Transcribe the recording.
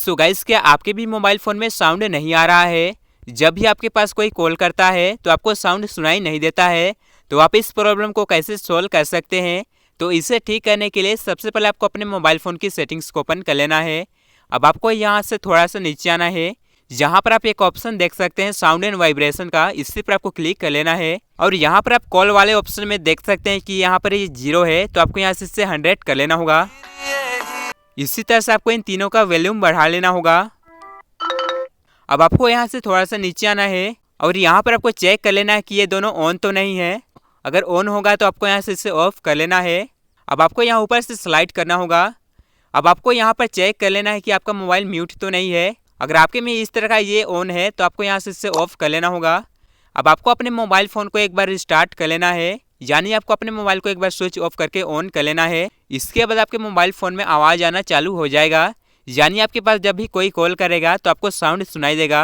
So guys, क्या आपके भी मोबाइल फ़ोन में साउंड नहीं आ रहा है? जब भी आपके पास कोई कॉल करता है तो आपको साउंड सुनाई नहीं देता है, तो आप इस प्रॉब्लम को कैसे सॉल्व कर सकते हैं? तो इसे ठीक करने के लिए सबसे पहले आपको अपने मोबाइल फ़ोन की सेटिंग्स को ओपन कर लेना है। अब आपको यहाँ से थोड़ा सा नीचे आना है, जहाँ पर आप एक ऑप्शन देख सकते हैं साउंड एंड वाइब्रेशन का, इसी पर आपको क्लिक कर लेना है। और यहाँ पर आप कॉल वाले ऑप्शन में देख सकते हैं कि यहाँ पर ये 0 है, तो आपको यहाँ से इसे 100 कर लेना होगा। इसी तरह से आपको इन तीनों का वॉल्यूम बढ़ा लेना होगा। अब आपको यहाँ से थोड़ा सा नीचे आना है और यहाँ पर आपको चेक कर लेना है कि ये दोनों ऑन तो नहीं है। अगर ऑन होगा तो आपको यहाँ से इसे ऑफ कर लेना है। अब आपको यहाँ ऊपर से स्लाइड करना होगा। अब आपको यहाँ पर चेक कर लेना है कि आपका मोबाइल म्यूट तो नहीं है। अगर आपके में इस तरह का ये ऑन है तो आपको यहाँ से इसे ऑफ कर लेना होगा। अब आपको अपने मोबाइल फ़ोन को एक बार रिस्टार्ट कर लेना है, यानी आपको अपने मोबाइल को एक बार स्विच ऑफ करके ऑन कर लेना है। इसके बाद आपके मोबाइल फ़ोन में आवाज़ आना चालू हो जाएगा, यानी आपके पास जब भी कोई कॉल करेगा तो आपको साउंड सुनाई देगा।